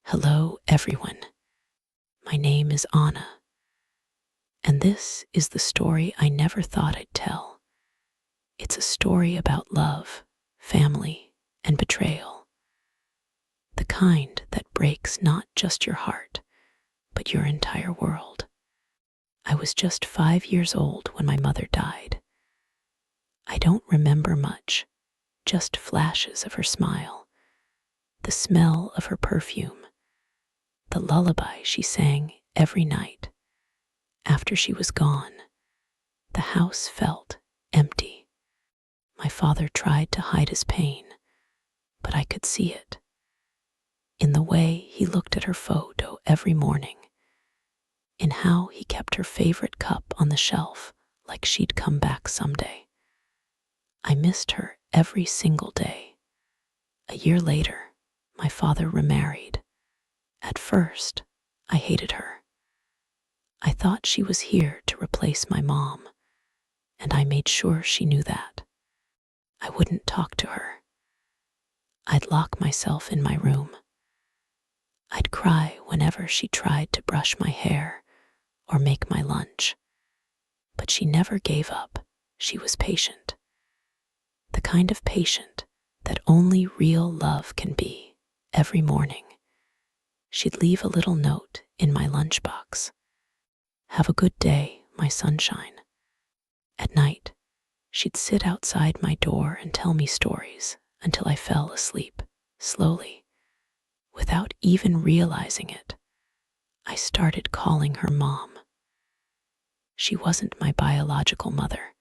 Hello, everyone. My name is Anna, and this is the story I never thought I'd tell. It's a story about love, family, and betrayal. The kind that breaks not just your heart, but your entire world. I was just 5 years old when my mother died. I don't remember much, just flashes of her smile, the smell of her perfume, the lullaby she sang every night. After she was gone, the house felt empty. My father tried to hide his pain, but I could see it. In the way he looked at her photo every morning, in how he kept her favorite cup on the shelf like she'd come back someday. I missed her every single day. A year later, my father remarried. At first, I hated her. I thought she was here to replace my mom, and I made sure she knew that. I wouldn't talk to her. I'd lock myself in my room. I'd cry whenever she tried to brush my hair or make my lunch. But she never gave up. She was patient. The kind of patient that only real love can be. Every morning, she'd leave a little note in my lunchbox. Have a good day, my sunshine. At night, she'd sit outside my door and tell me stories until I fell asleep, slowly. Without even realizing it, I started calling her mom. She wasn't my biological mother,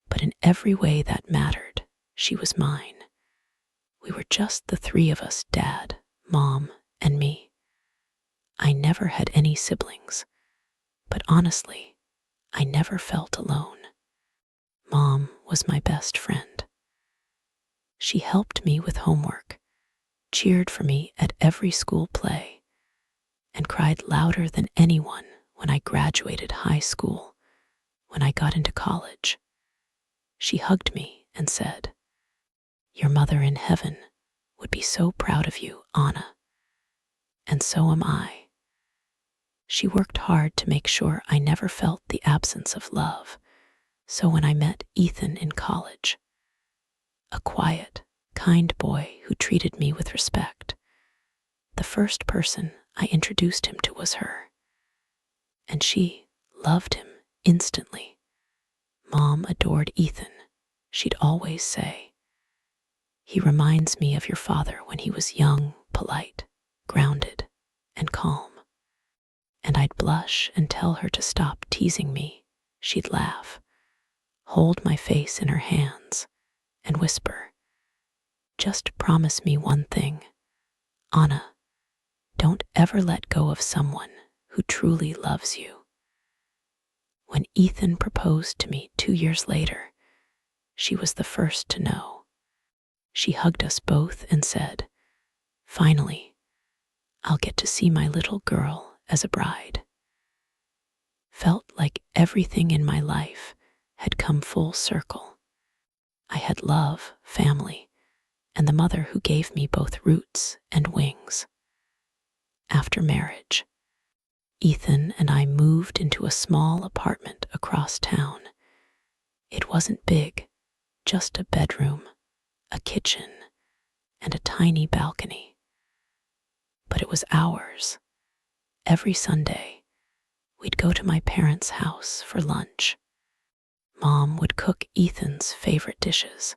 but in every way that mattered, she was mine. We were just the three of us, Dad, Mom, and me. I never had any siblings, but honestly, I never felt alone. Mom was my best friend. She helped me with homework, cheered for me at every school play, and cried louder than anyone when I graduated high school, when I got into college. She hugged me and said, "Your mother in heaven would be so proud of you, Anna." And so am I. She worked hard to make sure I never felt the absence of love. So when I met Ethan in college, a quiet, kind boy who treated me with respect, the first person I introduced him to was her. And she loved him instantly. Mom adored Ethan. She'd always say, "He reminds me of your father when he was young, polite, grounded, and calm." And I'd blush and tell her to stop teasing me. She'd laugh, hold my face in her hands, and whisper, "Just promise me one thing, Anna, don't ever let go of someone who truly loves you." When Ethan proposed to me 2 years later, she was the first to know. She hugged us both and said, "Finally, I'll get to see my little girl as a bride." Felt like everything in my life had come full circle. I had love, family, and the mother who gave me both roots and wings. After marriage, Ethan and I moved into a small apartment across town. It wasn't big, just a bedroom, a kitchen, and a tiny balcony. But it was ours. Every Sunday, we'd go to my parents' house for lunch. Mom would cook Ethan's favorite dishes,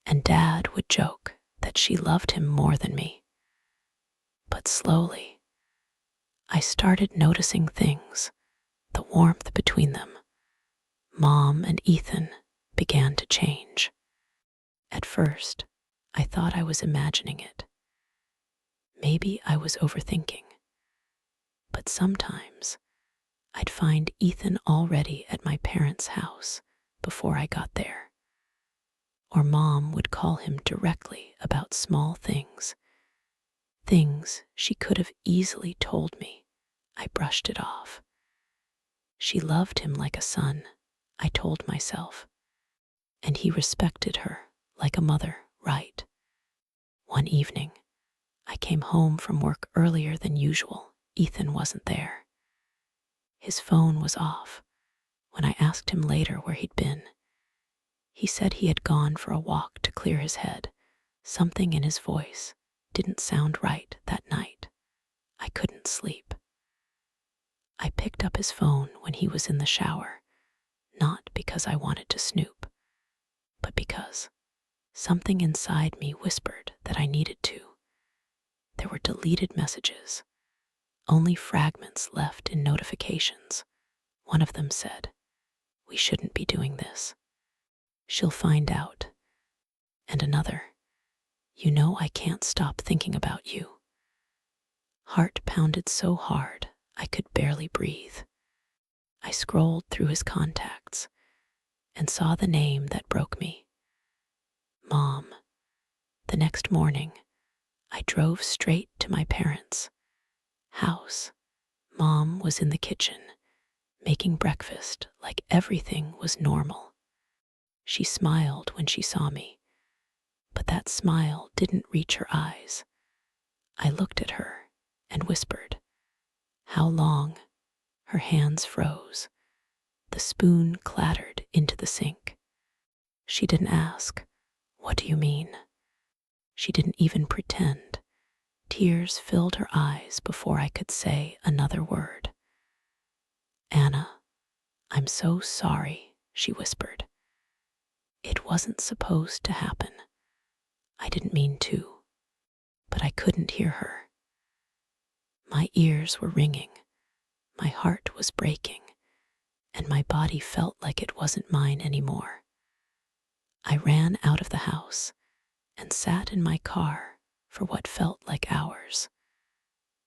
and Dad would joke that she loved him more than me. But slowly, I started noticing things, the warmth between them. Mom and Ethan began to change. At first, I thought I was imagining it. Maybe I was overthinking. But sometimes, I'd find Ethan already at my parents' house before I got there. Or Mom would call him directly about small things. Things she could have easily told me. I brushed it off. She loved him like a son, I told myself, and he respected her like a mother, right? One evening, I came home from work earlier than usual. Ethan wasn't there. His phone was off. When I asked him later where he'd been, he said he had gone for a walk to clear his head. Something in his voice didn't sound right that night. I couldn't sleep. I picked up his phone when he was in the shower, not because I wanted to snoop, but because something inside me whispered that I needed to. There were deleted messages, only fragments left in notifications. One of them said, "We shouldn't be doing this. She'll find out." And another, "You know I can't stop thinking about you." Heart pounded so hard I could barely breathe. I scrolled through his contacts and saw the name that broke me. Mom. The next morning, I drove straight to my parents' house. Mom was in the kitchen, making breakfast like everything was normal. She smiled when she saw me, but that smile didn't reach her eyes. I looked at her and whispered, "How long?" Her hands froze. The spoon clattered into the sink. She didn't ask, "What do you mean?" She didn't even pretend. Tears filled her eyes before I could say another word. "Anna, I'm so sorry," she whispered. "It wasn't supposed to happen. I didn't mean to." But I couldn't hear her. My ears were ringing, my heart was breaking, and my body felt like it wasn't mine anymore. I ran out of the house and sat in my car for what felt like hours.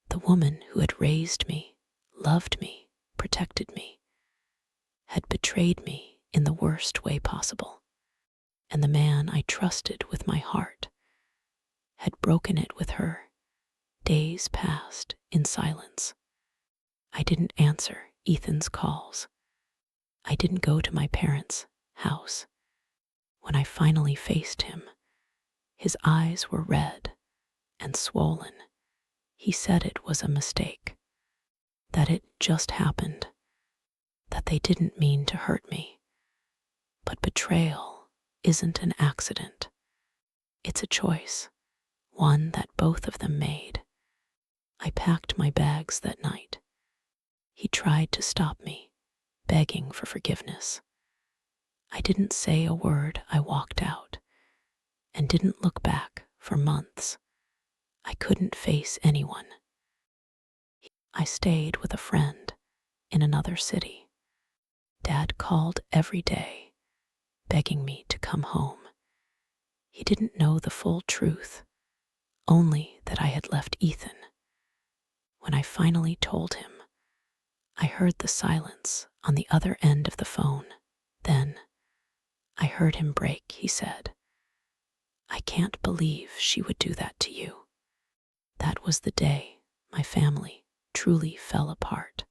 The woman who had raised me, loved me, protected me, had betrayed me in the worst way possible. And the man I trusted with my heart had broken it with her. Days passed in silence. I didn't answer Ethan's calls. I didn't go to my parents' house. When I finally faced him, his eyes were red and swollen. He said it was a mistake, that it just happened, that they didn't mean to hurt me. But betrayal isn't an accident. It's a choice, one that both of them made. I packed my bags that night. He tried to stop me, begging for forgiveness. I didn't say a word. I walked out and didn't look back for months. I couldn't face anyone. I stayed with a friend in another city. Dad called every day, begging me to come home. He didn't know the full truth, only that I had left Ethan. When I finally told him, I heard the silence on the other end of the phone. Then I heard him break. He said, "I can't believe she would do that to you." That was the day my family truly fell apart.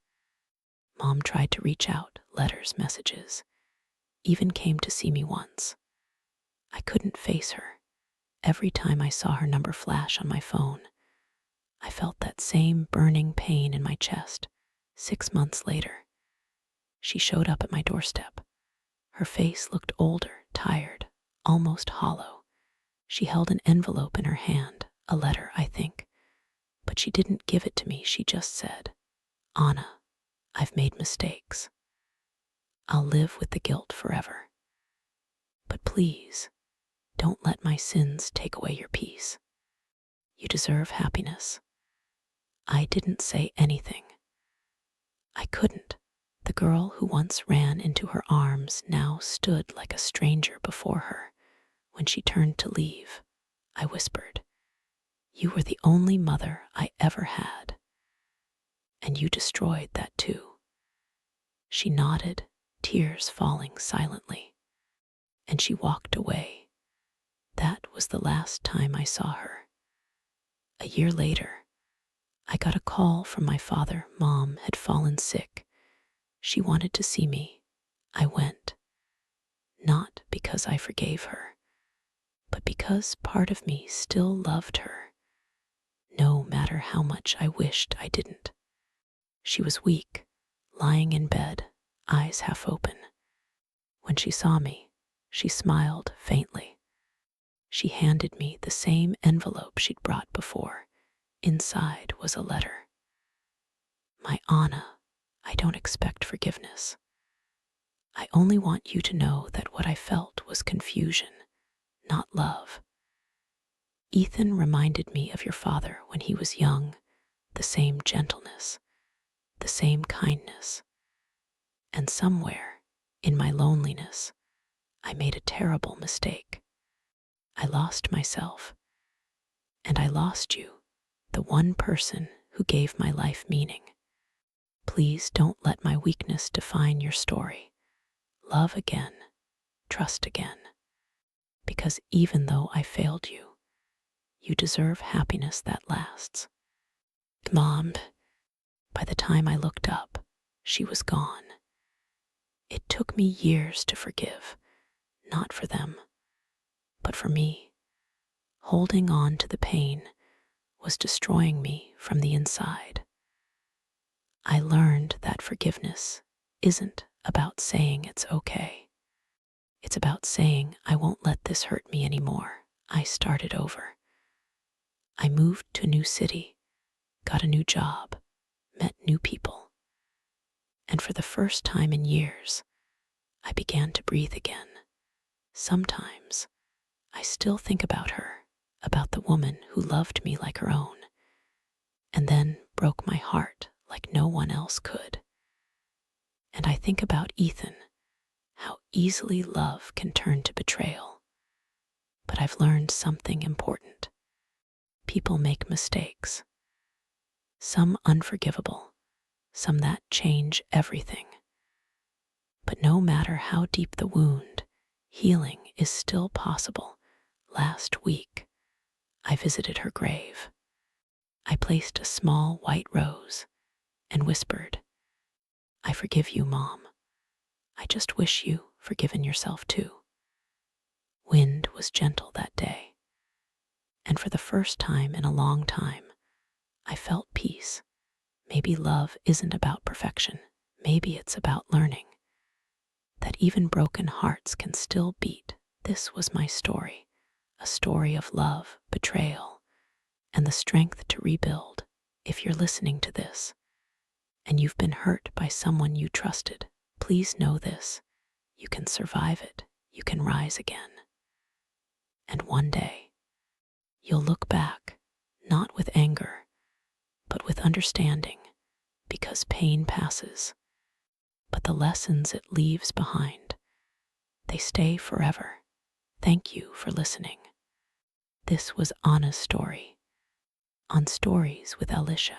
Mom tried to reach out, letters, messages, even came to see me once. I couldn't face her. Every time I saw her number flash on my phone, I felt that same burning pain in my chest. 6 months later, she showed up at my doorstep. Her face looked older, tired, almost hollow. She held an envelope in her hand, a letter, I think, but she didn't give it to me. She just said, "Anna, I've made mistakes. I'll live with the guilt forever. But please, don't let my sins take away your peace. You deserve happiness." I didn't say anything. I couldn't. The girl who once ran into her arms now stood like a stranger before her. When she turned to leave, I whispered, "You were the only mother I ever had, and you destroyed that too." She nodded, tears falling silently, and she walked away. That was the last time I saw her. A year later, I got a call from my father. Mom had fallen sick. She wanted to see me. I went, not because I forgave her, but because part of me still loved her. matter how much I wished I didn't. She was weak, lying in bed, eyes half open. When she saw me, she smiled faintly. She handed me the same envelope she'd brought before. Inside was a letter. My Anna, I don't expect forgiveness. I only want you to know that what I felt was confusion, not love. Ethan reminded me of your father when he was young, the same gentleness, the same kindness. And somewhere, in my loneliness, I made a terrible mistake. I lost myself, and I lost you, the one person who gave my life meaning. Please don't let my weakness define your story. Love again, trust again, because even though I failed you, you deserve happiness that lasts. Mom, by the time I looked up, she was gone. It took me years to forgive, not for them, but for me. Holding on to the pain was destroying me from the inside. I learned that forgiveness isn't about saying it's okay. It's about saying, I won't let this hurt me anymore. I started over. I moved to a new city, got a new job, met new people. And for the first time in years, I began to breathe again. Sometimes, I still think about her, about the woman who loved me like her own, and then broke my heart like no one else could. And I think about Ethan, how easily love can turn to betrayal. But I've learned something important. People make mistakes. Some unforgivable, some that change everything. But no matter how deep the wound, healing is still possible. Last week, I visited her grave. I placed a small white rose and whispered, I forgive you, Mom. I just wish you forgiven yourself too. Wind was gentle that day, and for the first time in a long time, I felt peace. Maybe love isn't about perfection. Maybe it's about learning that even broken hearts can still beat. This was my story, a story of love, betrayal, and the strength to rebuild. If you're listening to this and you've been hurt by someone you trusted, please know this. You can survive it. You can rise again. And one day, you'll look back, not with anger, but with understanding, because pain passes, but the lessons it leaves behind, they stay forever. Thank you for listening. This was Anna's story on Stories with Allicia.